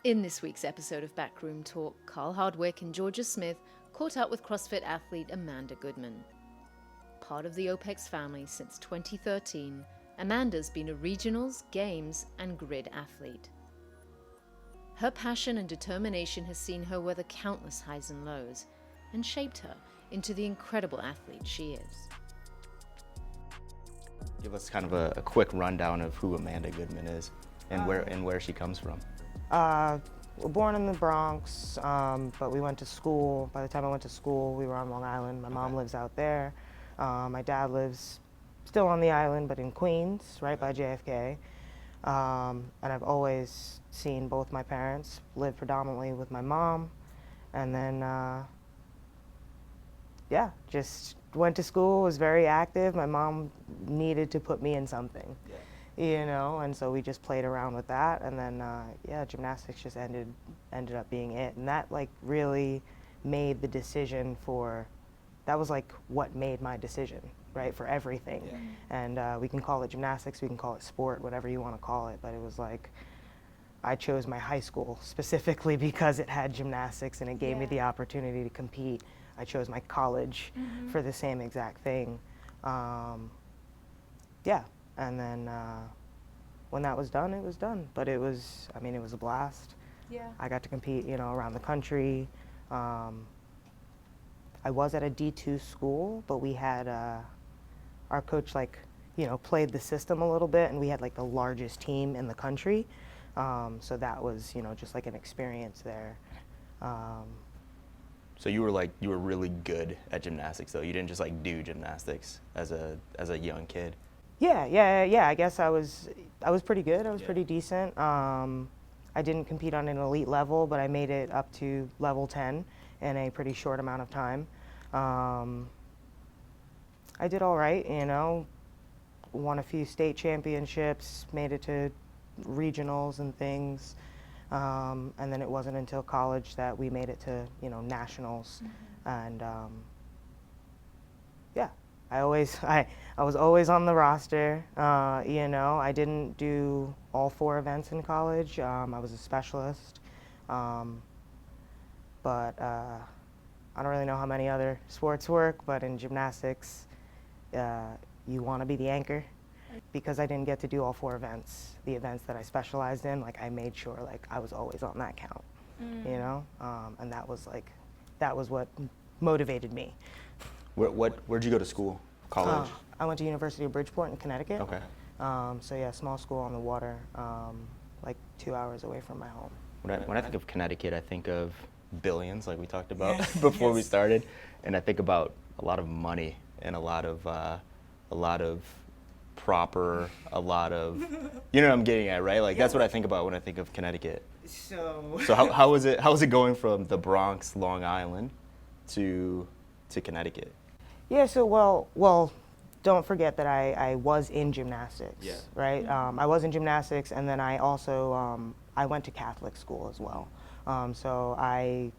In this week's episode of Backroom Talk, Carl Hardwick and Georgia Smith caught up with CrossFit athlete Amanda Goodman. Part of the OPEX family since 2013, Amanda's been a regionals, games, and grid athlete. Her passion and determination has seen her weather countless highs and lows and shaped her into the incredible athlete she is. Give us kind of a quick rundown of who Amanda Goodman is and where she comes from. We're born in the Bronx, but we went to school. By the time I went to school, we were on Long Island. My mom lives out there. My dad lives still on the island, but in Queens, right by JFK. And I've always seen both my parents live predominantly with my mom. And then, just went to school, was very active. My mom needed to put me in something. You know, and so we just played around with that, and then gymnastics just ended up being it, and that like really made the decision that was like what made my decision, right, for everything. And we can call it gymnastics, we can call it sport, whatever you want to call it, but it was like I chose my high school specifically because it had gymnastics and it gave me the opportunity to compete. I chose my college for the same exact thing. And then when that was done, it was done. But it was a blast. Yeah. I got to compete, around the country. I was at a D2 school, but we had our coach played the system a little bit, and we had like the largest team in the country. So that was, just like an experience there. So you were really good at gymnastics, though. You didn't just like do gymnastics as a young kid. Yeah. I guess I was pretty good. I was pretty decent. I didn't compete on an elite level, but I made it up to level 10 in a pretty short amount of time. I did all right, won a few state championships, made it to regionals and things. And then it wasn't until college that we made it to, nationals. And I was always on the roster. I didn't do all 4 events in college. I was a specialist. But I don't really know how many other sports work, but in gymnastics, you want to be the anchor. Because I didn't get to do all 4 events, the events that I specialized in, I made sure I was always on that count, and that was what motivated me. Where'd you go to school? College? I went to University of Bridgeport in Connecticut. Okay. Small school on the water, 2 hours away from my home. When I think of Connecticut, I think of billions, like we talked about before we started, and I think about a lot of money and a lot of proper, you know what I'm getting at, right? That's what I think about when I think of Connecticut. So how was it going from the Bronx, Long Island, to Connecticut? Yeah, so well, don't forget that I was in gymnastics, right? I was in gymnastics, and then I also, I went to Catholic school as well. So I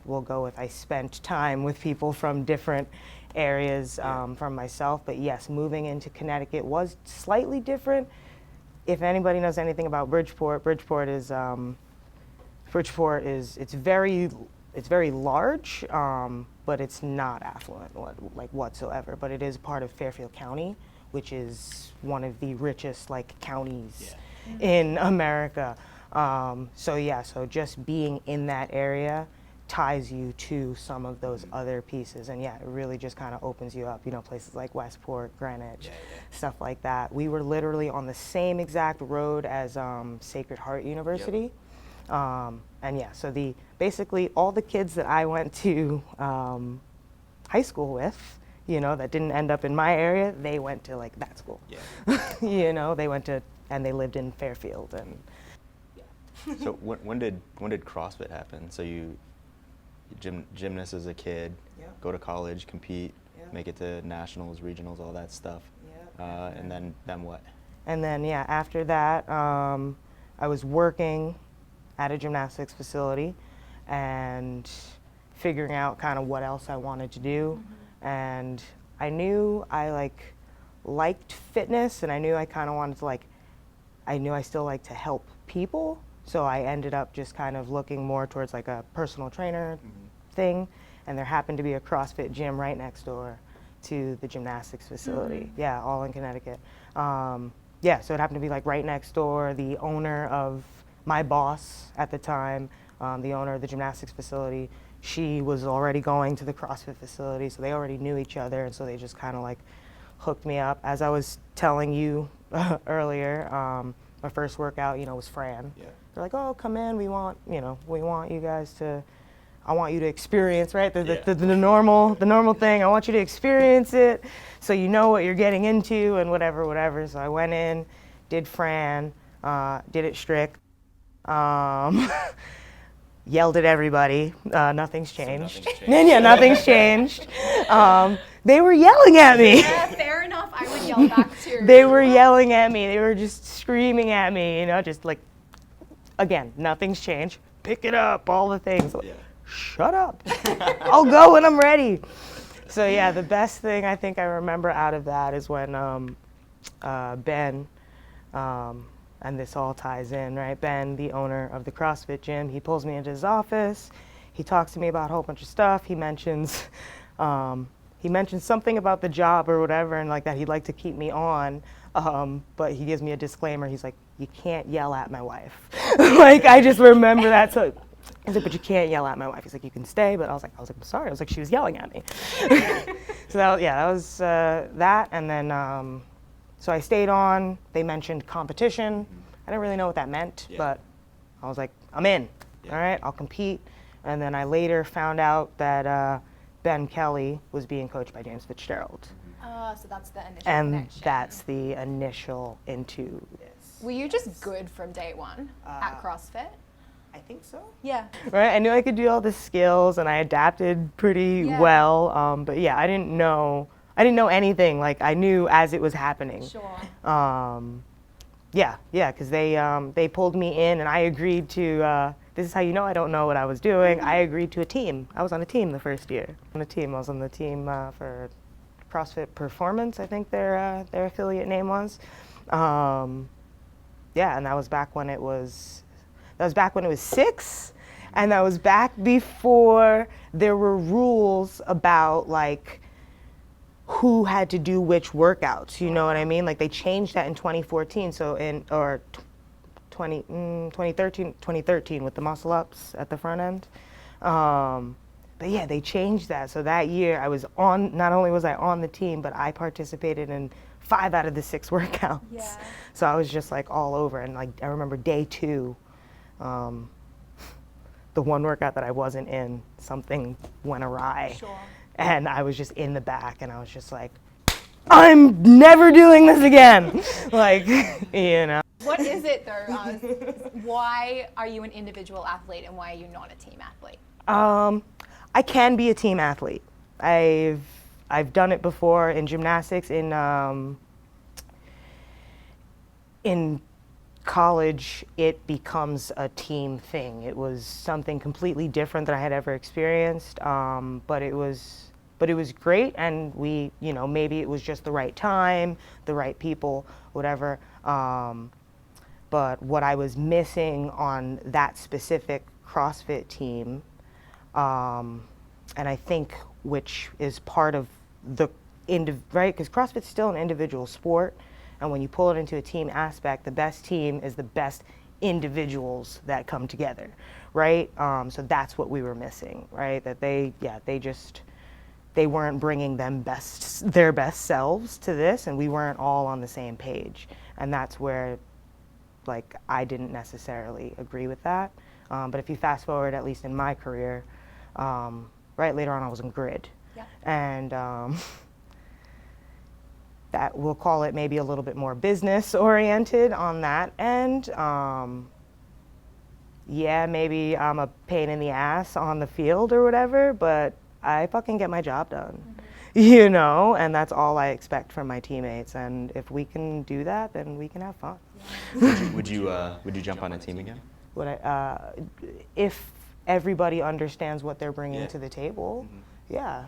will go with, I spent time with people from different areas from myself, but yes, moving into Connecticut was slightly different. If anybody knows anything about Bridgeport, it's very large, but it's not affluent whatsoever. But it is part of Fairfield County, which is one of the richest counties in America. So just being in that area ties you to some of those other pieces, and it really just kind of opens you up, places like Westport, Greenwich, stuff like that. We were literally on the same exact road as Sacred Heart University. So basically all the kids that I went to high school with, that didn't end up in my area, they went to that school. They went to, and they lived in Fairfield. And So when did CrossFit happen? So you gymnast as a kid, go to college, compete, make it to nationals, regionals, all that stuff. And then what? And then after that, I was working at a gymnastics facility and figuring out kind of what else I wanted to do. And I knew I liked fitness, and I knew I kind of wanted to I knew I still liked to help people, So I ended up just kind of looking more towards like a personal trainer thing, and there happened to be a CrossFit gym right next door to the gymnastics facility. Yeah, all in Connecticut. Yeah, so it happened to be like right next door. The owner of my boss at the time, the owner of the gymnastics facility, she was already going to the CrossFit facility, so they already knew each other, and so they just kind of like hooked me up. As I was telling you earlier, my first workout, was Fran. Yeah. They're like, oh, come in, we want you guys to, I want you to experience, right? The normal thing. I want you to experience it so you know what you're getting into and whatever. So I went in, did Fran, did it strict, yelled at everybody. Nothing's changed. Yeah, nothing's changed. They were yelling at me. Yeah, fair enough. I would yell back too. They were yelling at me. They were just screaming at me, just like, again, nothing's changed. Pick it up, all the things. Yeah. Shut up. I'll go when I'm ready. So yeah, the best thing I think I remember out of that is when Ben, and this all ties in, right? Ben, the owner of the CrossFit gym, he pulls me into his office. He talks to me about a whole bunch of stuff. He mentions something about the job or whatever, and like that he'd like to keep me on. But he gives me a disclaimer. He's like, you can't yell at my wife. Like, I just remember that. So he's like, but you can't yell at my wife. He's like, you can stay. But I was like, I'm sorry. I was like, she was yelling at me. So that was that. And then, so I stayed on. They mentioned competition. I didn't really know what that meant, but I was like, I'm in. All right, I'll compete. And then I later found out that Ben Kelly was being coached by James FitzGerald. So that's the initial And connection. that's the initial into this. Were you just good from day one at CrossFit? I think so. Yeah. Right, I knew I could do all the skills, and I adapted pretty well. But yeah, I didn't know anything. Like, I knew as it was happening. Sure. Yeah, because they pulled me in, and I agreed to. This is how you know I don't know what I was doing. I agreed to a team. I was on a team the first year. I was on the team for CrossFit Performance, I think their affiliate name was. Yeah, and that was back when it was 6, and that was back before there were rules about like who had to do which workouts. You know what I mean? Like, they changed that in 2014. So 2013 with the muscle ups at the front end. But yeah, they changed that. So that year I was on, not only was I on the team, but I participated in 5 out of the 6 workouts. Yeah. So I was just like all over. And like, I remember day 2, the one workout that I wasn't in, something went awry. Sure. And I was just in the back, and I was just like, I'm never doing this again. Like, What is it though? Why are you an individual athlete and why are you not a team athlete? I can be a team athlete. I've done it before in gymnastics. In college, it becomes a team thing. It was something completely different than I had ever experienced, but it was great, and we, maybe it was just the right time, the right people, whatever. But what I was missing on that specific CrossFit team, and I think which is part of the right, because CrossFit's still an individual sport, and when you pull it into a team aspect, the best team is the best individuals that come together, right? So that's what we were missing, right? That they weren't bringing their best selves to this, and we weren't all on the same page, and that's where, like, I didn't necessarily agree with that. But if you fast forward, at least in my career, right, later on I was in grid, and that we'll call it maybe a little bit more business oriented on that end. Yeah, maybe I'm a pain in the ass on the field or whatever, but I fucking get my job done, and that's all I expect from my teammates. And if we can do that, then we can have fun. Would you jump on a team again? If everybody understands what they're bringing to the table, yeah.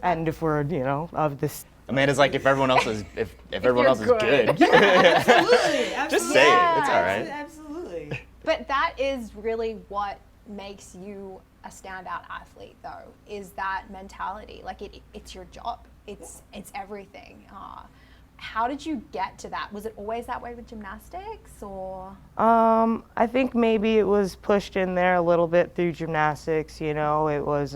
And if we're, of this. Amanda's like, if everyone else is, if everyone else is good. Absolutely. Just say it. It's all right. Absolutely. But that is really what makes you a standout athlete, though, is that mentality. Like it's your job. It's everything. How did you get to that? Was it always that way with gymnastics, or? I think maybe it was pushed in there a little bit through gymnastics. You know, it was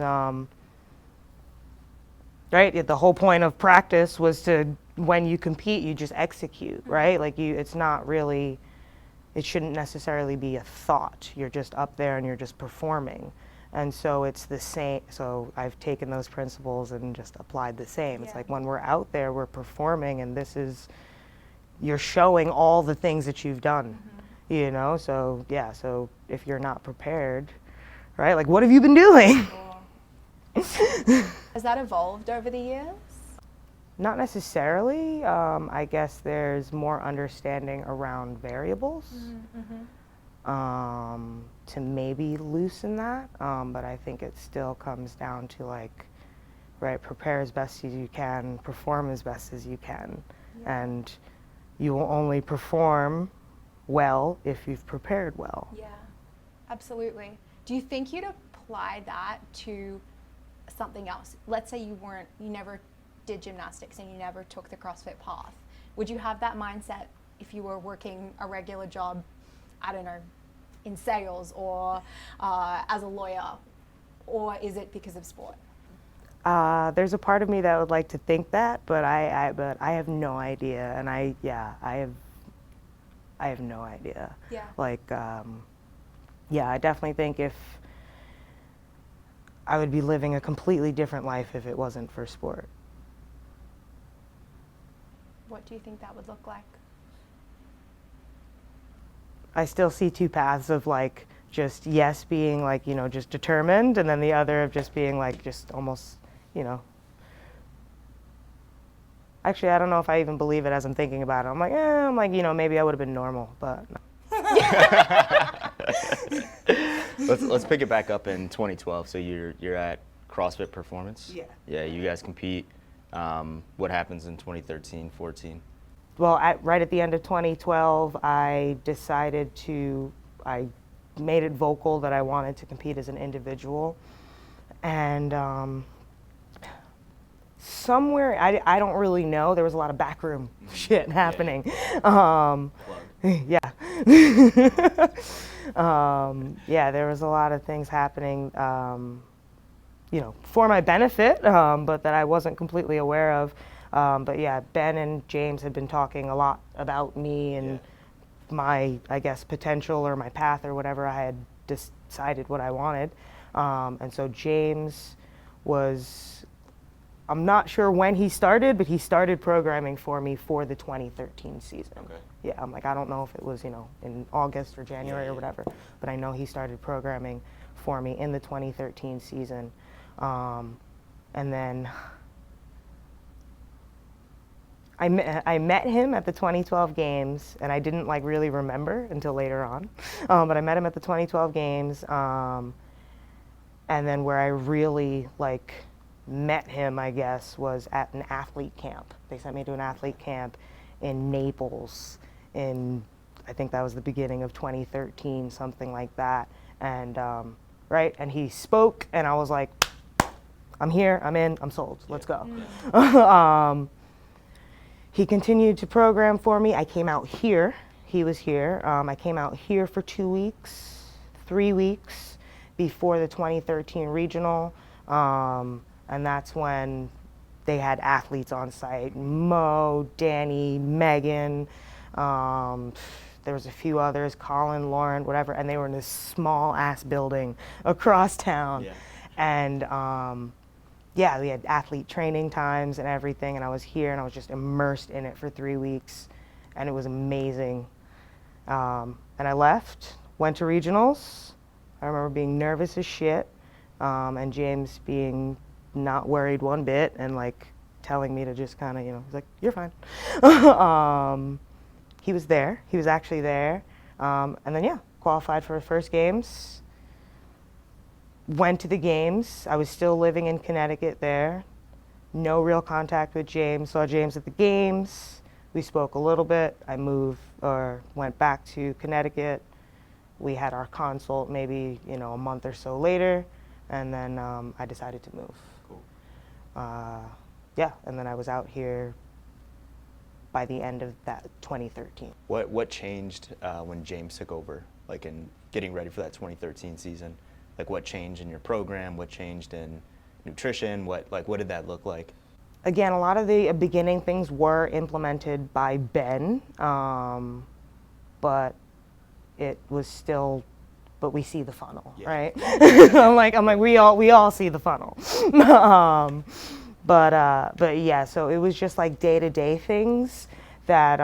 right. The whole point of practice was to, when you compete, you just execute, right? Like it's not really. It shouldn't necessarily be a thought. You're just up there and you're just performing. And so it's the same. So I've taken those principles and just applied the same. It's like when we're out there, we're performing, and you're showing all the things that you've done, you know? So yeah, so if you're not prepared, right? Like, what have you been doing? Has that evolved over the years? Not necessarily. I guess there's more understanding around variables to maybe loosen that. But I think it still comes down to, like, right, prepare as best as you can, perform as best as you can. And you will only perform well if you've prepared well. Yeah, absolutely. Do you think you'd apply that to something else? Let's say you never did gymnastics and you never took the CrossFit path. Would you have that mindset if you were working a regular job, I don't know, in sales or as a lawyer, or is it because of sport? There's a part of me that would like to think that, but I have no idea, and I have no idea. Yeah. Like, I definitely think if I would be living a completely different life if it wasn't for sport. What do you think that would look like? I still see two paths of, like, just being, like, you know, just determined, and then the other of just being, like, just almost, you know. Actually, I don't know if I even believe it as I'm thinking about it. I'm like, you know, maybe I would have been normal, but no. Let's pick it back up in 2012. So you're at CrossFit Performance. Yeah. Yeah, you guys compete. What happens in 2013, 14? Well, right at the end of 2012, I made it vocal that I wanted to compete as an individual. And somewhere, I don't really know, there was a lot of backroom shit happening. Yeah. There was a lot of things happening, you know, for my benefit, but that I wasn't completely aware of. But yeah, Ben and James had been talking a lot about me and my, I guess, potential or my path or whatever. I had decided what I wanted. And so James was, I'm not sure when he started, but he started programming for me for the 2013 season. Okay. Yeah, I'm like, I don't know if it was, you know, in August or January or whatever, but I know he started programming for me in the 2013 season. And then I met him at the 2012 games, and I didn't, like, really remember until later on. But I met him at the 2012 games, and then where I really, like, met him, I guess, was at an athlete camp. They sent me to an athlete camp in Naples I think that was the beginning of 2013, something like that. And, right, and he spoke, and I was like, I'm here, I'm in, I'm sold, let's go. He continued to program for me. I came out here, he was here. I came out here for 3 weeks before the 2013 regional. And that's when they had athletes on site, Mo, Danny, Megan, there was a few others, Colin, Lauren, whatever, and they were in this small ass building across town. Yeah. And we had athlete training times and everything, and I was here and I was just immersed in it for 3 weeks, and it was amazing. And I left, went to regionals. I remember being nervous as shit, and James being not worried one bit and, like, telling me to just kind of, you know, he's like, you're fine. He was there, he was actually there, and then qualified for the first games. Went to the games. I was still living in Connecticut there. No real contact with James. Saw James at the games. We spoke a little bit. I went back to Connecticut, we had our consult maybe, you know, a month or so later, and then I decided to move. Cool. Yeah, and then I was out here by the end of that 2013. What changed when James took over, like in getting ready for that 2013 season? Like what changed in your program? What changed in nutrition? What did that look like? Again, a lot of the beginning things were implemented by Ben, but it was still, but we see the funnel, right? I'm like, we all see the funnel. But yeah, so it was just like day-to-day things that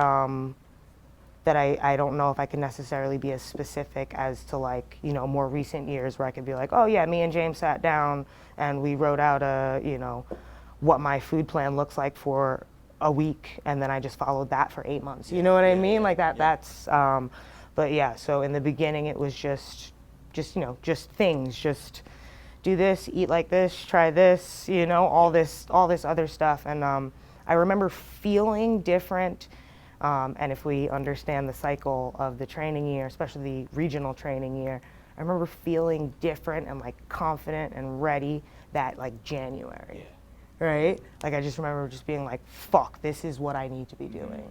that I don't know if I can necessarily be as specific as to, like, you know, more recent years where I could be like, oh yeah, me and James sat down and we wrote out a, you know, what my food plan looks like for a week, and then I just followed that for 8 months. You know what I mean? Like that. That's. But yeah. So in the beginning, it was just you know, just things. Just do this, eat like this, try this. You know, all this other stuff. And I remember feeling different. And if we understand the cycle of the training year, especially the regional training year, I remember feeling different and like confident and ready that like January. Right? Like I just remember just being like, fuck, this is what I need to be doing.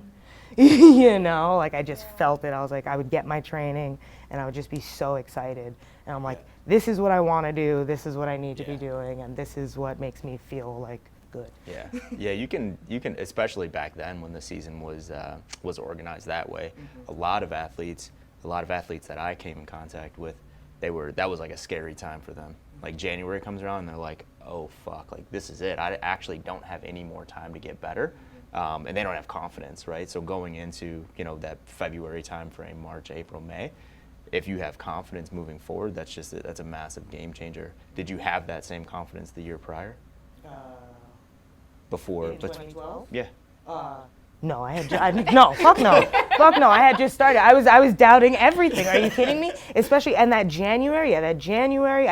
You know, like I just felt it. I was like, I would get my training and I would just be so excited. And I'm like, this is what I want to do. This is what I need to be doing. And this is what makes me feel like good. Yeah. Yeah, you can, especially back then when the season was organized that way, a lot of athletes that I came in contact with, that was like a scary time for them. Like January comes around and they're like, oh fuck, like this is it. I actually don't have any more time to get better. And they don't have confidence, right? So going into, you know, that February time frame, March, April, May, if you have confidence moving forward, that's a massive game changer. Did you have that same confidence the year prior? Before? In 2012? Yeah. No, fuck no. I had just started. I was doubting everything. Are you kidding me? Especially in that January. I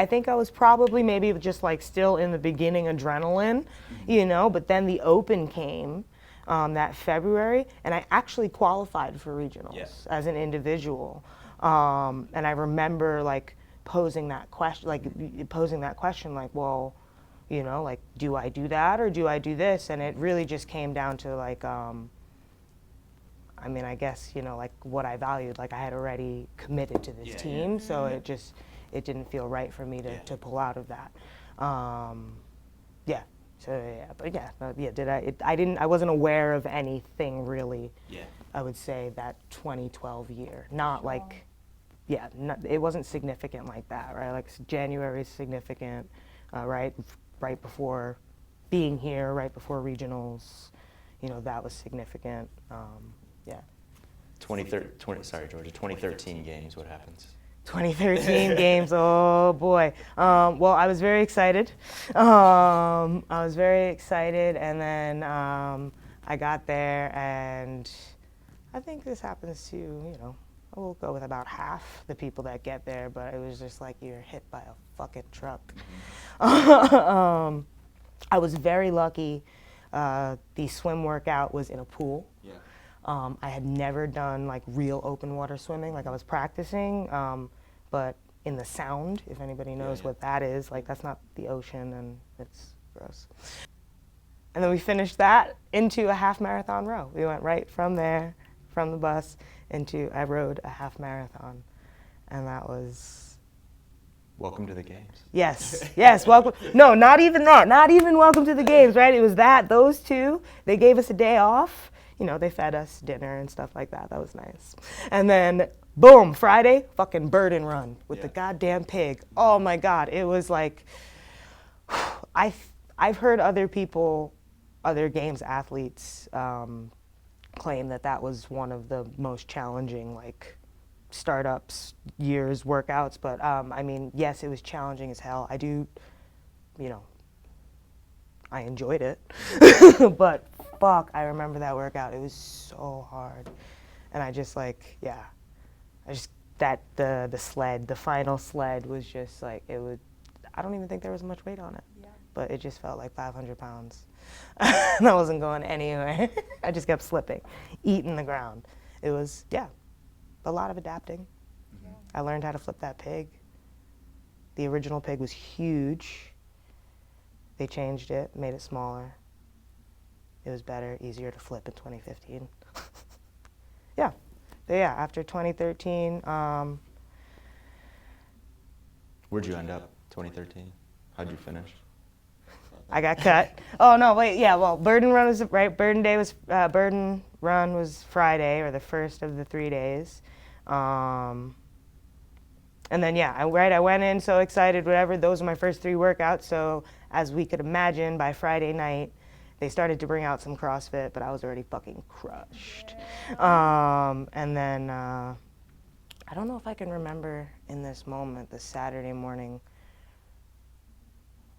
think I was probably maybe just like still in the beginning adrenaline, you know. But then the Open came that February, and I actually qualified for regionals as an individual. And I remember like posing that question, like, well, you know, like, do I do that or do I do this? And it really just came down to like, I mean, I guess, you know, like what I valued. Like I had already committed to this team, so it didn't feel right for me to pull out of that. I wasn't aware of anything really. I would say that 2012 year, not like, it wasn't significant like that, right? Like January is significant, right before being here, right before regionals, you know, that was significant. 2013 games, what happens? 2013 games, oh boy. Well, I was very excited. And then I got there, and I think this happens to, you know, we'll go with about half the people that get there, but it was just like you're hit by a fucking truck. I was very lucky. The swim workout was in a pool. I had never done like real open water swimming. Like I was practicing, but in the Sound, if anybody knows what that is, like that's not the ocean and it's gross. And then we finished that into a half marathon row. We went right from there, from the bus, I rode a half marathon, and that was... Welcome to the games. Yes, welcome. No, not even that, not even welcome to the games, right? It was those two, they gave us a day off. You know, they fed us dinner and stuff like that. That was nice. And then, boom, Friday, fucking Burden Run with the goddamn pig. Oh my God, it was like, I've heard other games athletes claim that was one of the most challenging, like, startups, years, workouts. But I mean, yes, it was challenging as hell. I enjoyed it. But fuck, I remember that workout. It was so hard. And I just like, the final sled was just like, I don't even think there was much weight on it. But it just felt like 500 pounds. And I wasn't going anywhere. I just kept slipping, eating the ground. It was, a lot of adapting. I learned how to flip that pig. The original pig was huge. They changed it, made it smaller. It was better, easier to flip in 2015. Yeah. But yeah, after 2013, Where'd you end up, 2013? How'd you finish? I got cut. Oh no, wait, yeah, well, Burden Run was, right, Burden Run was Friday, or the first of the 3 days. And then, yeah, I went in so excited, whatever, those were my first 3 workouts, so as we could imagine, by Friday night, they started to bring out some CrossFit, but I was already fucking crushed. And then, I don't know if I can remember in this moment the Saturday morning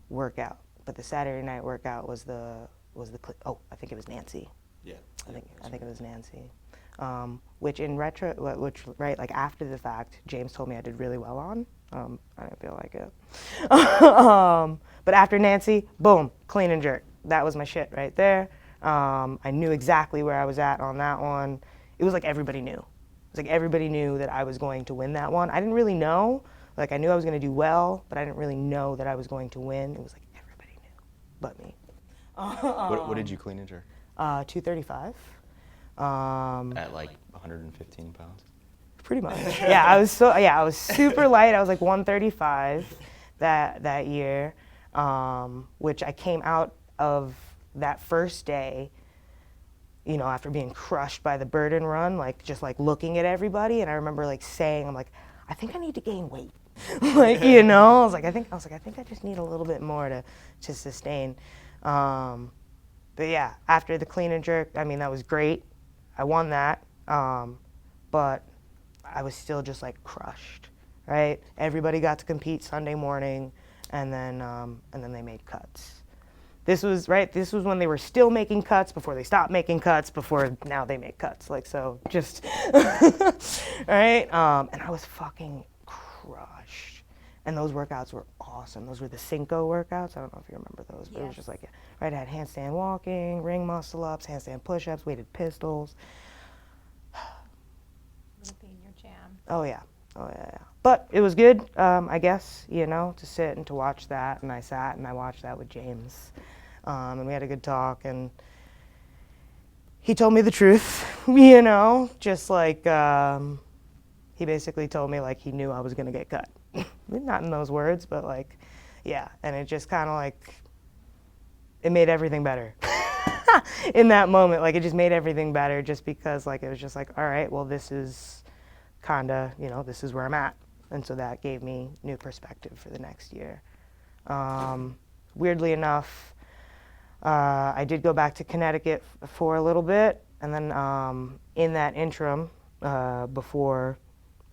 workout, but the Saturday night workout was I think it was Nancy. Yeah. I think it was Nancy. Which in right, like after the fact, James told me I did really well on. I didn't feel like it. But after Nancy, boom, clean and jerk. That was my shit right there. I knew exactly where I was at on that one. It was like everybody knew. It was like everybody knew that I was going to win that one. I didn't really know. Like I knew I was going to do well, but I didn't really know that I was going to win. It was like everybody knew, but me. What did you clean and jerk? 235. At like 115 pounds? Pretty much. Yeah, I was super light. I was like 135 that year, which I came out of that first day, you know, after being crushed by the Burden Run, like just like looking at everybody, and I remember like saying, I'm like, I think I need to gain weight. Like, you know, I was like, I think I just need a little bit more to sustain. But yeah, after the clean and jerk, I mean, that was great. I won that, but I was still just like crushed, right? Everybody got to compete Sunday morning, and then they made cuts. This was when they were still making cuts, before they stopped making cuts, before now they make cuts. Like, so just, right? And I was fucking crushed. And those workouts were awesome. Those were the Cinco workouts. I don't know if you remember those, but It was just like, right, I had handstand walking, ring muscle ups, handstand push-ups, weighted pistols. Would have been your jam. Oh yeah. But it was good, I guess, you know, to sit and to watch that. And I sat and I watched that with James. And we had a good talk, and he told me the truth, you know, just like he basically told me like he knew I was going to get cut. Not in those words, but like, yeah. And it just kind of like, it made everything better. In that moment, like it just made everything better, just because like it was just like, all right, well, this is kind of, you know, this is where I'm at. And so that gave me new perspective for the next year. Weirdly enough, I did go back to Connecticut for a little bit, and then in that interim, before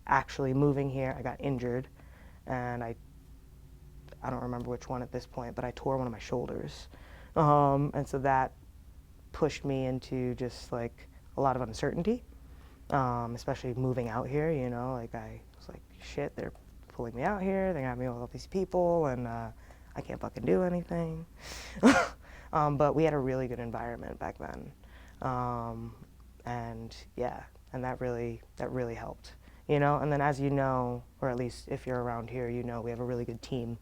actually moving here, I got injured, and I don't remember which one at this point, but I tore one of my shoulders. And so that pushed me into just like a lot of uncertainty, especially moving out here, you know, like I was like, shit, they're pulling me out here, they got me with all these people, and I can't fucking do anything. But we had a really good environment back then. And yeah, and that really helped, you know. And then, as you know, or at least if you're around here, you know, we have a really good team,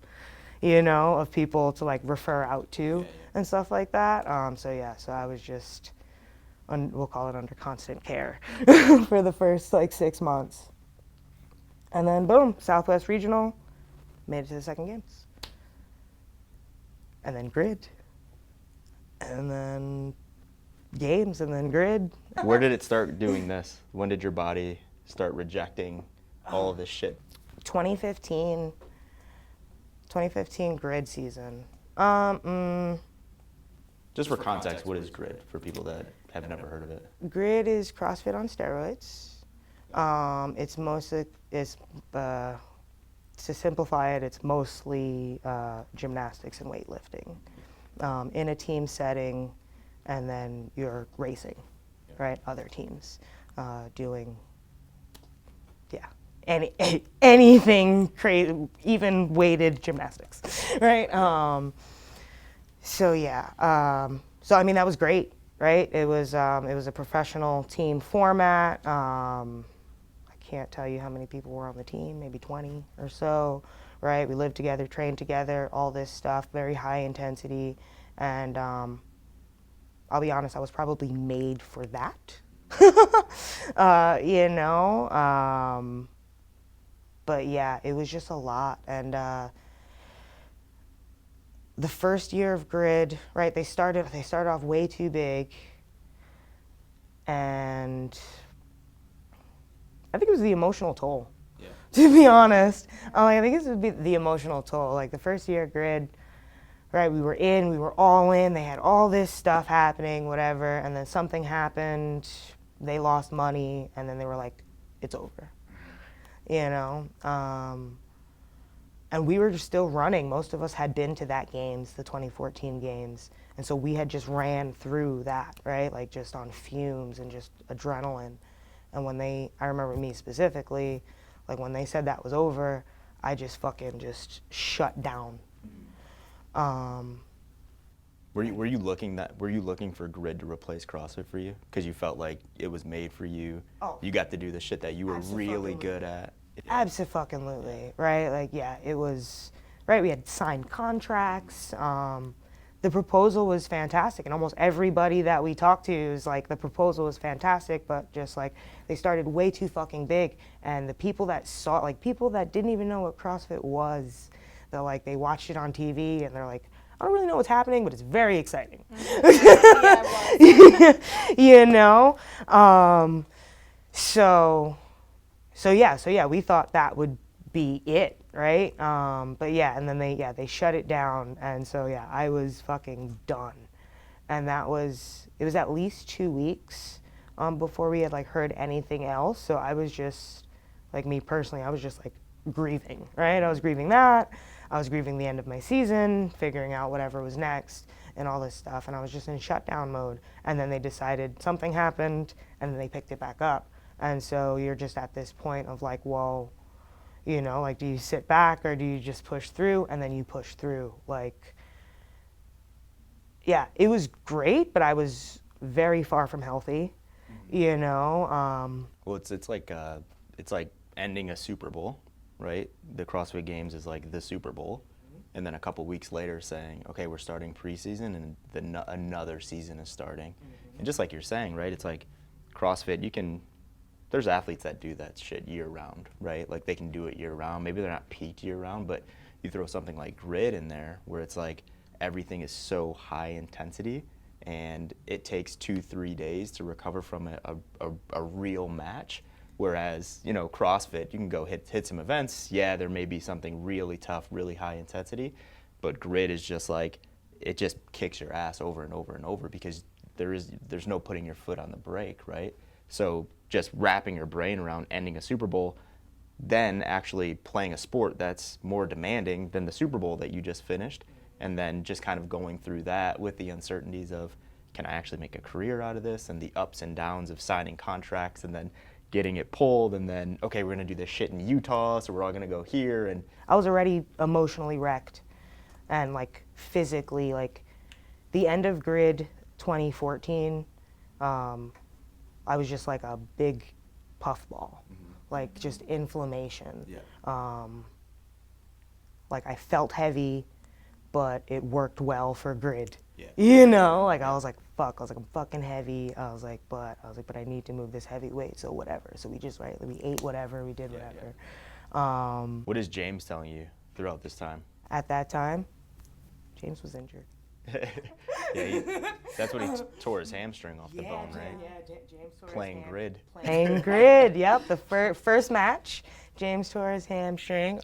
you know, of people to like refer out to and stuff like that. So yeah, so I was just, we'll call it under constant care for the first like 6 months. And then boom, Southwest Regional, made it to the second games. And then grid. And then games, and then grid. Where did it start doing this? When did your body start rejecting all of this shit? 2015 grid season. Just for context, what is grid for people that have never heard of it? Grid is CrossFit on steroids. It's mostly, to simplify it, it's mostly gymnastics and weightlifting in a team setting, and then you're racing, right? Other teams doing, anything crazy, even weighted gymnastics, right? So yeah, so I mean that was great, right? It was a professional team format. I can't tell you how many people were on the team, maybe 20 or so, right? We lived together, trained together, all this stuff, very high intensity. And I'll be honest, I was probably made for that, you know? But yeah, it was just a lot. And the first year of Grid, right, they started off way too big. And I think it was the emotional toll, to be honest. I think it would be the emotional toll. Like the first year of Grid, right, we were all in, they had all this stuff happening, whatever, and then something happened, they lost money, and then they were like, it's over, you know? And we were just still running. Most of us had been to that games, the 2014 games, and so we had just ran through that, right? Like just on fumes and just adrenaline. And when I remember me specifically, like when they said that was over, I just fucking just shut down. Were you looking for Grid to replace CrossFit for you? Because you felt like it was made for you. Oh. You got to do the shit that you were really good at. Abso-fucking-lutely, right? Like, yeah, it was, right, we had signed contracts. The proposal was fantastic, and almost everybody that we talked to was like, the proposal was fantastic, but just like, they started way too fucking big, and the people that saw, like, people that didn't even know what CrossFit was, they're like, they watched it on TV, and they're like, I don't really know what's happening, but it's very exciting. You know? So yeah, we thought that would be it, right? But yeah, and then they shut it down, and so yeah, I was fucking done. And it was at least 2 weeks before we had like heard anything else. So I was just, like me personally, I was just like grieving, right? I was grieving that. I was grieving the end of my season, figuring out whatever was next and all this stuff, and I was just in shutdown mode. And then they decided something happened, and then they picked it back up. And so you're just at this point of like, well, you know, like, do you sit back or do you just push through? And then you push through. Like, yeah, it was great, but I was very far from healthy, you know. Well, it's like ending a Super Bowl, right? The CrossFit Games is like the Super Bowl, and then a couple weeks later saying, okay, we're starting preseason, and then another season is starting. And just like you're saying, right? It's like CrossFit, there's athletes that do that shit year round, right? Like they can do it year round. Maybe they're not peaked year round, but you throw something like Grid in there where it's like everything is so high intensity and it takes 2-3 days to recover from a real match. Whereas, you know, CrossFit, you can go hit some events. Yeah, there may be something really tough, really high intensity, but Grid is just like, it just kicks your ass over and over and over because there's no putting your foot on the brake, right? So just wrapping your brain around ending a Super Bowl, then actually playing a sport that's more demanding than the Super Bowl that you just finished, and then just kind of going through that with the uncertainties of, can I actually make a career out of this, and the ups and downs of signing contracts and then getting it pulled, and then, okay, we're gonna do this shit in Utah, so we're all gonna go here. And I was already emotionally wrecked and like physically, like the end of Grid 2014, I was just like a big puffball, like just inflammation. Yeah. Like I felt heavy, but it worked well for Grid. Yeah. You know, like I was like, fuck, I was like, I'm fucking heavy. I was like, but I need to move this heavy weight, so whatever. So we just, right, we ate whatever, we did whatever. Yeah. What is James telling you throughout this time? At that time, James was injured. Yeah, that's when he tore his hamstring off the bone, right? Yeah, James tore Playing Grid. Playing Grid, yep. The first match, James tore his hamstring.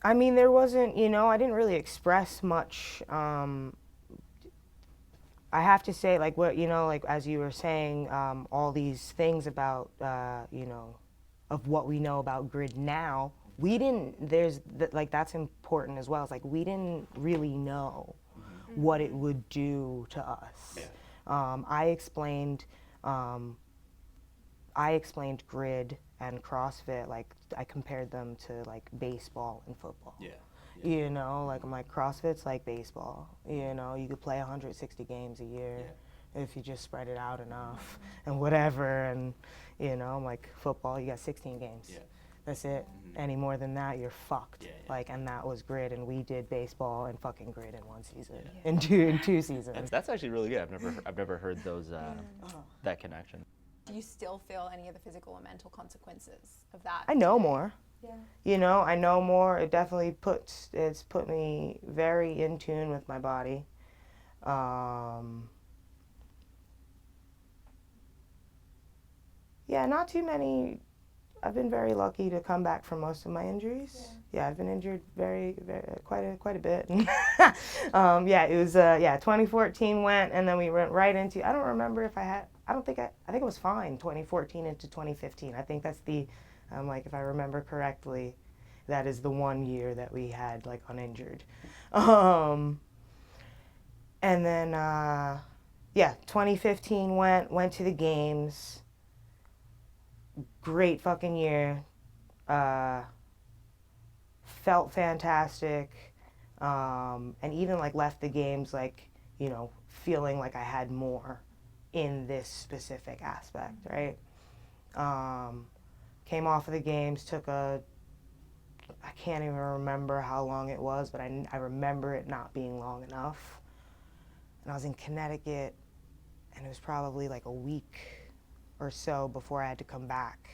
I mean, there wasn't, you know, I didn't really express much. I have to say, like, what, you know, like, as you were saying, all these things about, you know, of what we know about Grid now, we didn't, like, that's important as well. It's like, we didn't really know what it would do to us. Yeah. I explained Grid and CrossFit, like, I compared them to, like, baseball and football. Yeah. Yeah. You know, like, I'm like, CrossFit's like baseball. You know, you could play 160 games a year. if you just spread it out enough and whatever. And, you know, like football, you got 16 games. Yeah. That's it. Any more than that, you're fucked. Yeah, yeah. Like, and that was grid, and we did baseball and fucking grid in one season, in two seasons. That's actually really good. I've never heard those that connection. Do you still feel any of the physical and mental consequences of that? I know more. Yeah. You know, I know more. It definitely it's put me very in tune with my body. Yeah, not too many. I've been very lucky to come back from most of my injuries. Yeah, I've been injured quite a bit. Yeah, it was 2014 went, and then we went right into. I don't remember if I think it was fine. 2014 into 2015. I think that's the. Like, if I remember correctly, that is the 1 year that we had like uninjured. And then 2015 went to the games. Great fucking year. Felt fantastic. And even like left the games like, you know, feeling like I had more in this specific aspect, right? Came off of the games, I can't even remember how long it was, but I remember it not being long enough. And I was in Connecticut, and it was probably like a week or so before I had to come back.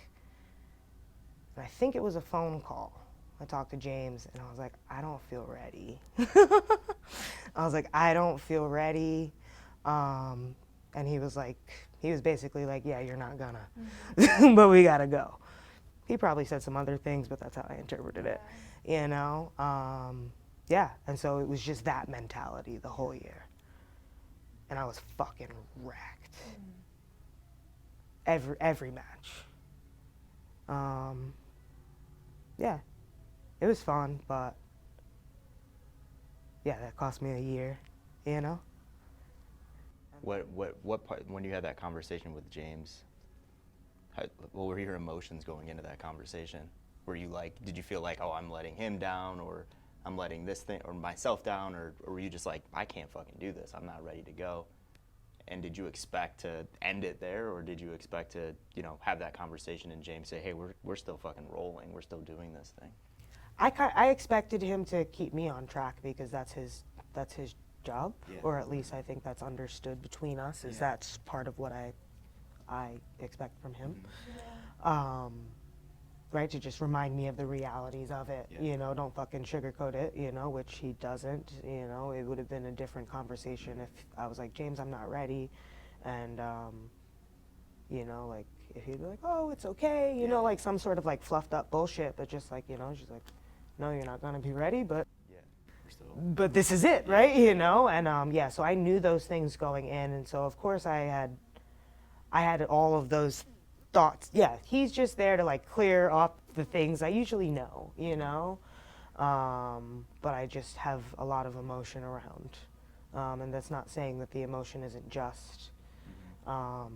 And I think it was a phone call. I talked to James, and I was like, I don't feel ready. I was like, I don't feel ready. And he was basically like, yeah, you're not gonna, but we gotta go. He probably said some other things, but that's how I interpreted it, you know? Yeah, and so it was just that mentality the whole year. And I was fucking wrecked. Every match. Yeah, it was fun, but yeah, that cost me a year, you know? What part, when you had that conversation with James, what were your emotions going into that conversation? Were you like, did you feel like, oh, I'm letting him down, or I'm letting this thing, or myself down, or were you just like, I can't fucking do this, I'm not ready to go? And did you expect to end it there, or did you expect to, you know, have that conversation and James say, hey, we're still fucking rolling, we're still doing this thing? I expected him to keep me on track because that's his job, or at least I think that's understood between us, is that's part of what I expect from him. Right, to just remind me of the realities of it, you know, don't fucking sugarcoat it, you know, which he doesn't, you know. It would have been a different conversation if I was like, James, I'm not ready, and, you know, like, if he'd be like, oh, it's okay, you know, like some sort of like fluffed up bullshit, but just like, you know, she's like, no, you're not gonna be ready, but this is it, right, you know, and so I knew those things going in, and so of course I had all of those thoughts. Yeah, he's just there to like clear up the things I usually know, you know, but I just have a lot of emotion around, and that's not saying that the emotion isn't just, but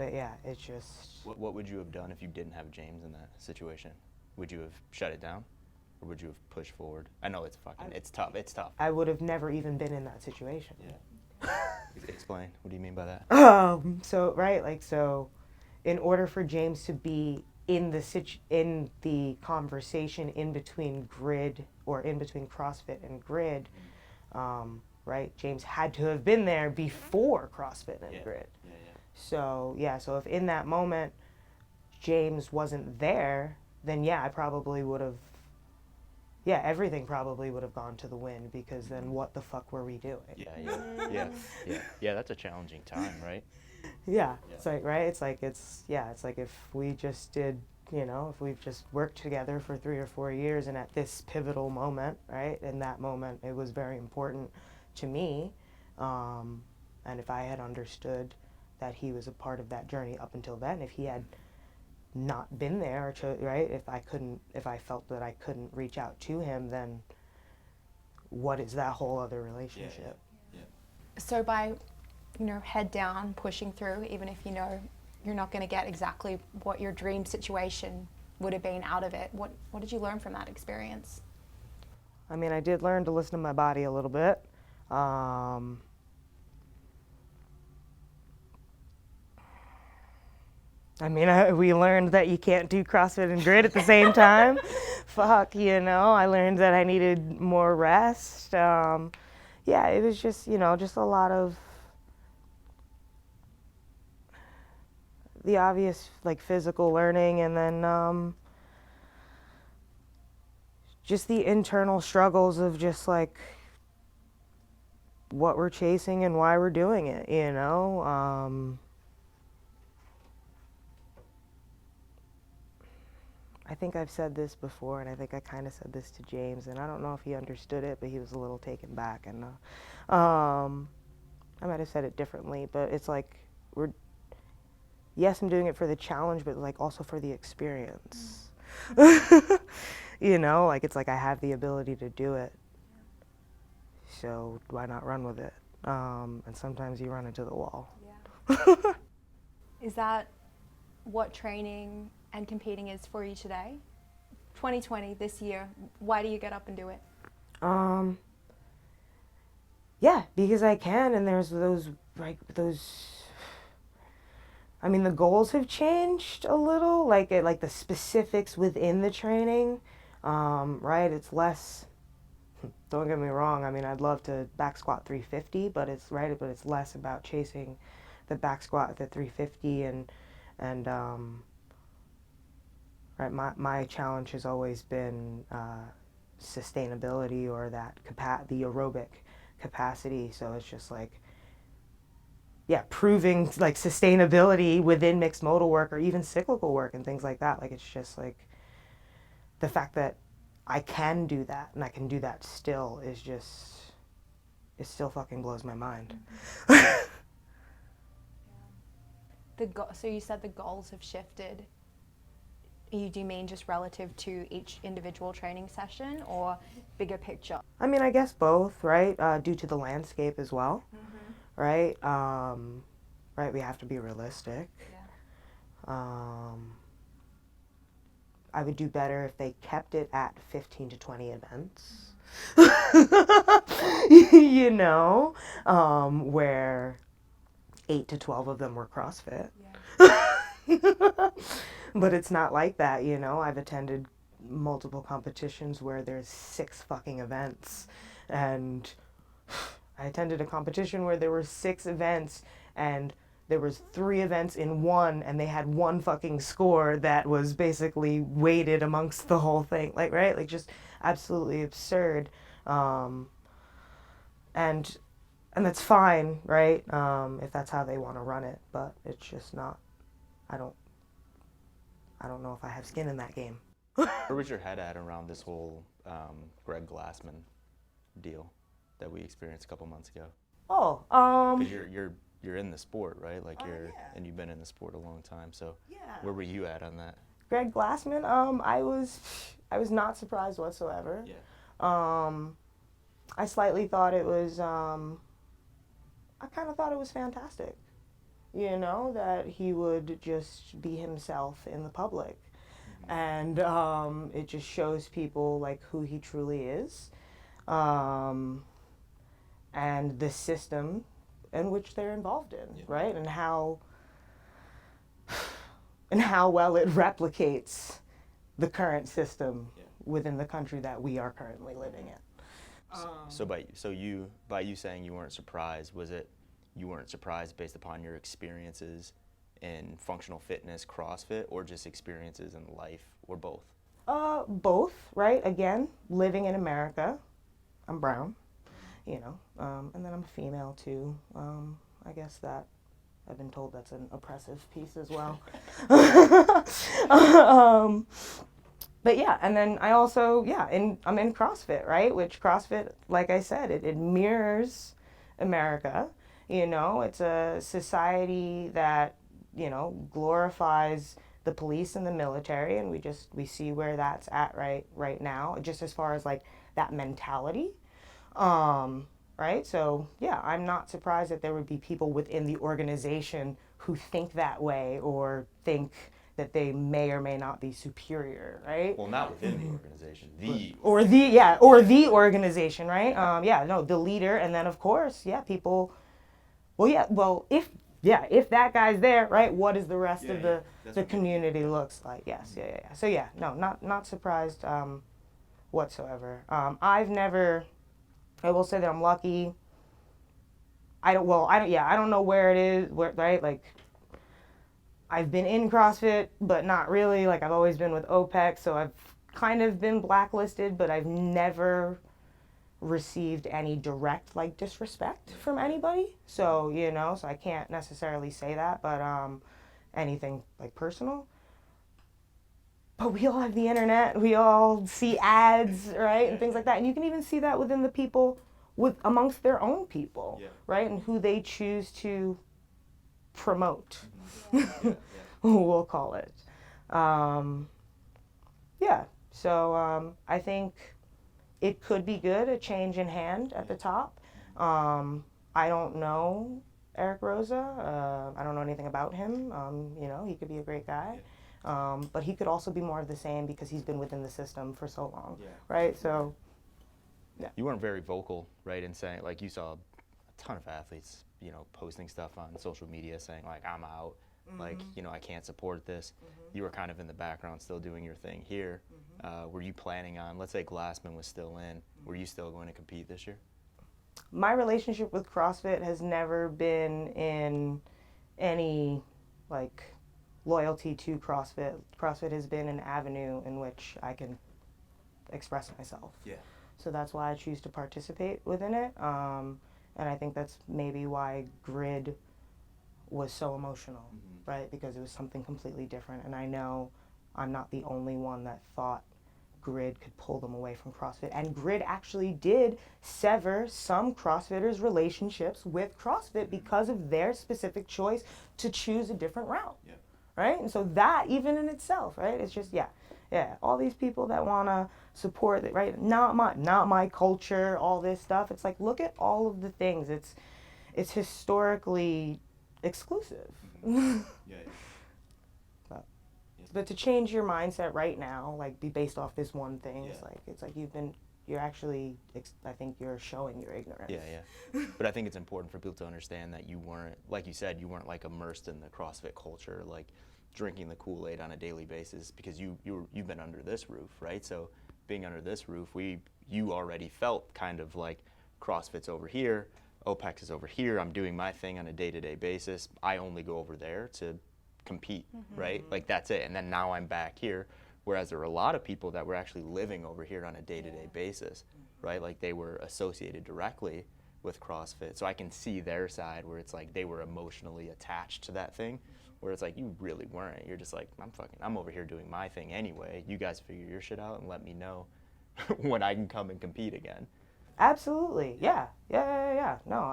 yeah, it's just. What would you have done if you didn't have James in that situation? Would you have shut it down, or would you have pushed forward? I know it's tough. It's tough. I would have never even been in that situation. Yeah. Explain. What do you mean by that? So in order for James to be in the conversation in between grid, or in between CrossFit and grid, right? James had to have been there before CrossFit and grid. So if in that moment James wasn't there, then I probably would have. Yeah, everything probably would have gone to the wind, because then what the fuck were we doing? Yeah, that's a challenging time, right? Yeah, it's like, right? It's like if we just did, you know, if we've just worked together for 3 or 4 years, and at this pivotal moment, right? In that moment, it was very important to me, and if I had understood that he was a part of that journey up until then, if he had not been there, right? If I felt that I couldn't reach out to him, then what is that whole other relationship? So by, you know, head down, pushing through, even if you know you're not going to get exactly what your dream situation would have been out of it, what did you learn from that experience? I mean, I did learn to listen to my body a little bit. I mean, we learned that you can't do CrossFit and grit at the same time. Fuck, you know, I learned that I needed more rest. Yeah, it was just, you know, just a lot of the obvious, like, physical learning, and then just the internal struggles of just, like, what we're chasing and why we're doing it, you know? I think I've said this before, and I think I kind of said this to James, and I don't know if he understood it, but he was a little taken back. And I might have said it differently, but it's like, yes, I'm doing it for the challenge, but like also for the experience. You know, like it's like I have the ability to do it, so why not run with it? And sometimes you run into the wall. Yeah. Is that what training and competing is for you today? 2020, this year, why do you get up and do it? Yeah, because I can, and there's those, I mean, the goals have changed a little, like the specifics within the training, right? It's less, don't get me wrong, I mean, I'd love to back squat 350, but it's less about chasing the back squat at the 350, and right, my challenge has always been sustainability, or that the aerobic capacity. So it's just like, yeah, proving like sustainability within mixed modal work or even cyclical work and things like that. Like, it's just like the fact that I can do that and I can do that still is just, it still fucking blows my mind. So you said the goals have shifted. Do you mean just relative to each individual training session, or bigger picture? I mean, I guess both, right? Due to the landscape as well, right? Right, we have to be realistic. Yeah. I would do better if they kept it at 15 to 20 events. You know, where 8 to 12 of them were CrossFit. Yeah. But it's not like that, you know. I've attended multiple competitions where there's 6 fucking events, and I attended a competition where there were 6 events and there was 3 events in one, and they had one fucking score that was basically weighted amongst the whole thing, like, right? Like, just absolutely absurd. And that's fine, right? If that's how they want to run it, but it's just not, I don't know if I have skin in that game. Where was your head at around this whole Greg Glassman deal that we experienced a couple months ago? Oh, because you're in the sport, right? Like yeah. and you've been in the sport a long time. So yeah. Where were you at on that? Greg Glassman, I was not surprised whatsoever. Yeah. I slightly thought it was, I kind of thought it was fantastic. You know, that he would just be himself in the public. And it just shows people like who he truly is, and the system in which they're involved in, yeah. Right? And how well it replicates the current system, yeah. Within the country that we are currently living in. So by you saying you weren't surprised, was it you weren't surprised based upon your experiences in functional fitness, CrossFit, or just experiences in life, or both? Both, right? Again, living in America, I'm brown, you know, and then I'm a female too. I guess that I've been told that's an oppressive piece as well. But yeah, and then I also, I'm in CrossFit, right? Which CrossFit, like I said, it mirrors America. You know, it's a society that, you know, glorifies the police and the military, and we see where that's at right now, just as far as like that mentality, right? So yeah, I'm not surprised that there would be people within the organization who think that way, or think that they may or may not be superior, right? Well, not within the organization, the organization, right? The leader, and then of course, people. Well, if yeah, if that guy's there, right, what is the rest of the community looks like? Yes, yeah. So yeah, no, not surprised whatsoever. I've never, I will say that I'm lucky. I don't know where it is, right, like, I've been in CrossFit, but not really, like, I've always been with OPEX, so I've kind of been blacklisted, but I've never received any direct, like, disrespect from anybody. So, you know, so I can't necessarily say that, but anything, like, personal. But we all have the internet, we all see ads, right, and things like that. And you can even see that within the people, amongst their own people, right, and who they choose to promote, we'll call it. So I think it could be good, a change in hand at the top. I don't know Eric Rosa. I don't know anything about him. You know, he could be a great guy. But he could also be more of the same because he's been within the system for so long, right? So, yeah. You weren't very vocal, right, in saying, like, you saw a ton of athletes, you know, posting stuff on social media saying, like, I'm out, like, you know, I can't support this. You were kind of in the background still doing your thing here. Were you planning on, let's say Glassman was still in, were you still going to compete this year? My relationship with CrossFit has never been in any, like, loyalty to CrossFit. CrossFit has been an avenue in which I can express myself. Yeah. So that's why I choose to participate within it. And I think that's maybe why Grid was so emotional, right? Because it was something completely different. And I know I'm not the only one that thought Grid could pull them away from CrossFit. And Grid actually did sever some CrossFitters' relationships with CrossFit because of their specific choice to choose a different route. Yeah. Right? And so that even in itself, right? It's just, all these people that want to support it, right? Not my culture, all this stuff. It's like, look at all of the things. It's historically exclusive. But to change your mindset right now, like, be based off this one thing, it's like you're actually, I think you're showing your ignorance. But I think it's important for people to understand that you weren't, like you said, you weren't, like, immersed in the CrossFit culture, like drinking the Kool-Aid on a daily basis, because you've been under this roof, right? So being under this roof, you already felt kind of like CrossFit's over here, OPEX is over here, I'm doing my thing on a day-to-day basis, I only go over there to compete, right? Like, that's it. And then now I'm back here. Whereas there were a lot of people that were actually living over here on a day-to-day basis, right? Like, they were associated directly with CrossFit. So I can see their side where it's like they were emotionally attached to that thing, where it's like you really weren't. You're just like, I'm over here doing my thing anyway. You guys figure your shit out and let me know when I can come and compete again. Absolutely. Yeah. No,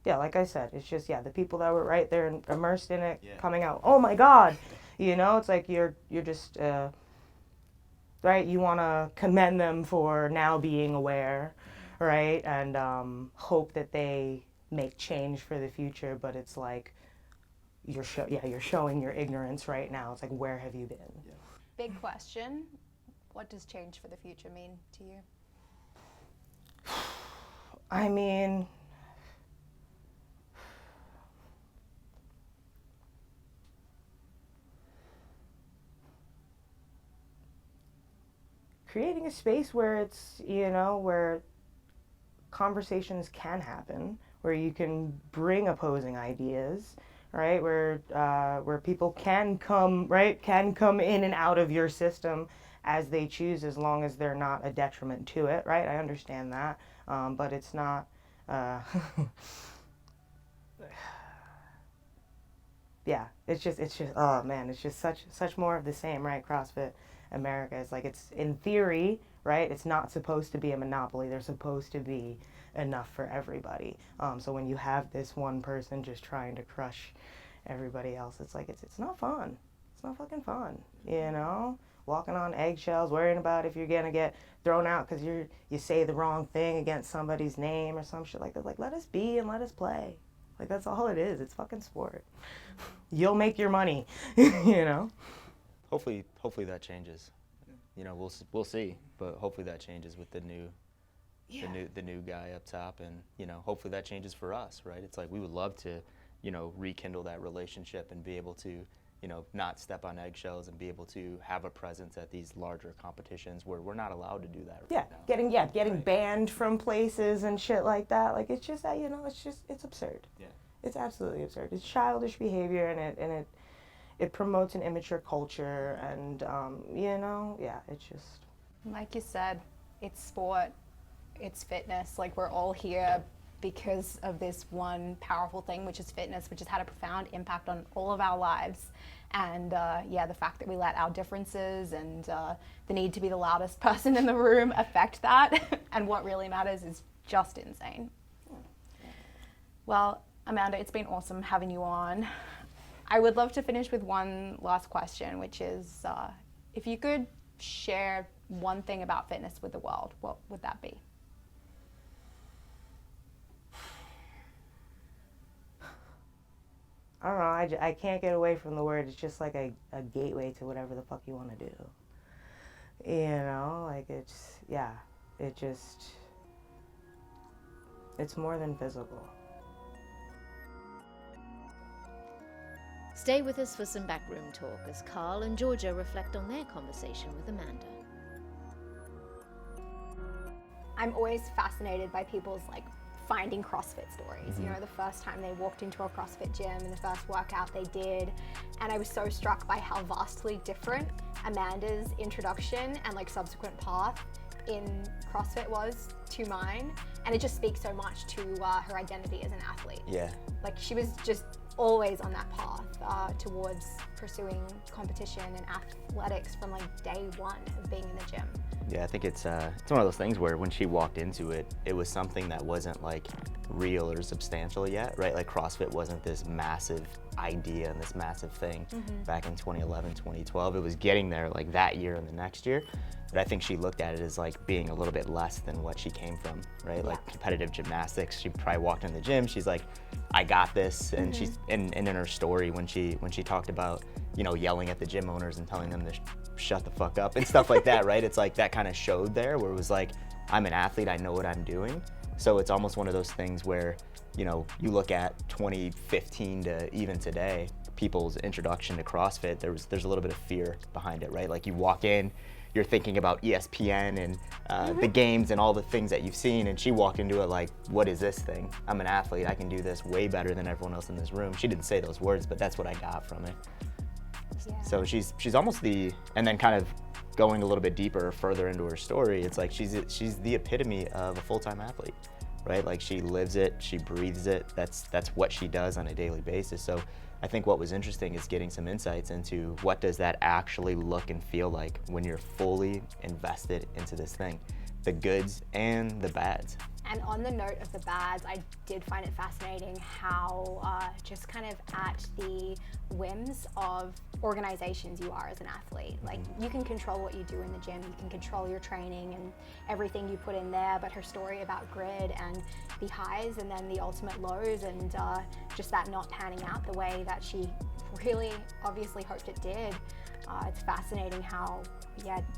yeah, like I said, it's just, the people that were right there and immersed in it, coming out, oh my God, you know, it's like you're just, right, you want to commend them for now being aware, right, and hope that they make change for the future, but it's like, you're showing your ignorance right now. It's like, where have you been? Yeah. Big question, what does change for the future mean to you? I mean, creating a space where it's, you know, where conversations can happen, where you can bring opposing ideas, right? Where people can come in and out of your system as they choose, as long as they're not a detriment to it, right? I understand that, but it's not. It's just. Oh man, it's just such more of the same, right? CrossFit America is like, it's in theory, right? It's not supposed to be a monopoly. There's supposed to be enough for everybody. So when you have this one person just trying to crush everybody else, it's like, it's not fun. It's not fucking fun, you know? Walking on eggshells, worrying about if you're gonna get thrown out because you say the wrong thing against somebody's name or some shit like that. Like, let us be and let us play. Like, that's all it is. It's fucking sport. You'll make your money, you know? Hopefully that changes. You know, we'll see, but hopefully that changes with the new guy up top, and, you know, hopefully that changes for us, right? It's like, we would love to you know, rekindle that relationship and be able to, you know, not step on eggshells and be able to have a presence at these larger competitions where we're not allowed to do that right now. Getting Right. banned from places and shit like that. Like, it's just that, you know, it's absurd. Yeah. It's absolutely absurd. It's childish behavior, and it promotes an immature culture, and you know, yeah, it's just. Like you said, it's sport, it's fitness. Like, we're all here because of this one powerful thing, which is fitness, which has had a profound impact on all of our lives. And yeah, the fact that we let our differences and the need to be the loudest person in the room affect that and what really matters is just insane. Well, Amanda, it's been awesome having you on. I would love to finish with one last question, which is if you could share one thing about fitness with the world, what would that be? I don't know, I can't get away from the word. It's just like a gateway to whatever the fuck you want to do. You know, like it's more than physical. Stay with us for some backroom talk as Carl and Georgia reflect on their conversation with Amanda. I'm always fascinated by people's finding CrossFit stories. You know, the first time they walked into a CrossFit gym and the first workout they did, and I was so struck by how vastly different Amanda's introduction and subsequent path in CrossFit was to mine, and it just speaks so much to her identity as an athlete. Yeah. She was just always on that path towards pursuing competition and athletics from day one of being in the gym. Yeah, I think it's one of those things where when she walked into it, it was something that wasn't real or substantial yet, right? CrossFit wasn't this massive idea and this massive thing back in 2011, 2012. It was getting there that year and the next year. But I think she looked at it as being a little bit less than what she came from, right? Yeah. Competitive gymnastics. She probably walked in the gym, she's like, I got this. And she's and in her story when she talked about, you know, yelling at the gym owners and telling them to shut the fuck up and stuff like that, right? It's that kind of showed there where it was I'm an athlete, I know what I'm doing. So it's almost one of those things where, you know, you look at 2015 to even today, people's introduction to CrossFit, there's a little bit of fear behind it, right? You walk in, you're thinking about ESPN and the games and all the things that you've seen, and she walked into it what is this thing? I'm an athlete, I can do this way better than everyone else in this room. She didn't say those words, but that's what I got from it. Yeah. So she's almost and then kind of going a little bit deeper or further into her story, it's she's the epitome of a full-time athlete, right? She lives it, she breathes it, that's what she does on a daily basis. So I think what was interesting is getting some insights into what does that actually look and feel like when you're fully invested into this thing, the goods and the bads. And on the note of the bads, I did find it fascinating how just kind of at the whims of organizations you are as an athlete. You can control what you do in the gym, you can control your training and everything you put in there, but her story about grid and the highs and then the ultimate lows and just that not panning out the way that she really obviously hoped it did. It's fascinating how,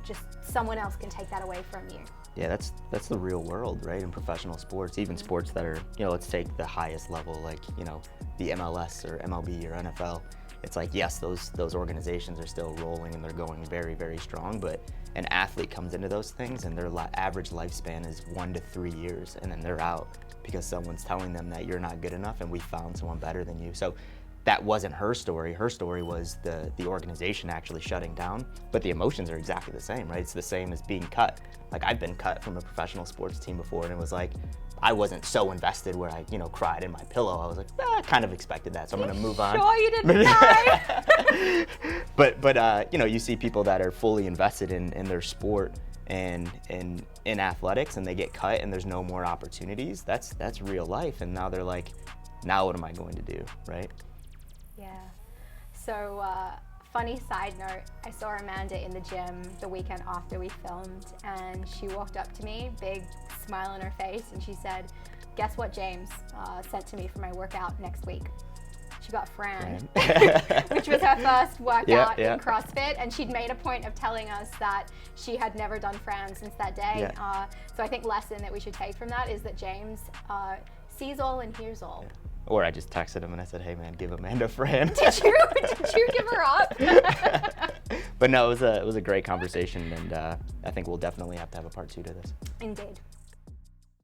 just someone else can take that away from you. Yeah, that's the real world, right? In professional sports, even sports that are, you know, let's take the highest level, you know, the MLS or MLB or NFL. It's yes, those organizations are still rolling and they're going very, very strong, but an athlete comes into those things and their average lifespan is 1 to 3 years, and then they're out because someone's telling them that you're not good enough and we found someone better than you. So that wasn't her story. Her story was the organization actually shutting down, but the emotions are exactly the same, right? It's the same as being cut. I've been cut from a professional sports team before, and it was I wasn't so invested where I, you know, cried in my pillow. I was I kind of expected that, so I'm gonna move on. Sure you didn't cry? But you know, you see people that are fully invested in their sport and in athletics, and they get cut and there's no more opportunities. That's real life, and now they're now what am I going to do, right? Yeah. So, funny side note, I saw Amanda in the gym the weekend after we filmed, and she walked up to me, big smile on her face, and she said, guess what James sent to me for my workout next week? She got Fran, which was her first workout in CrossFit, and she'd made a point of telling us that she had never done Fran since that day. Yeah. So I think lesson that we should take from that is that James sees all and hears all. Or I just texted him and I said, hey man, give Amanda a friend. Did you give her up? But no, it was a great conversation, and I think we'll definitely have to have a part 2 to this. Indeed.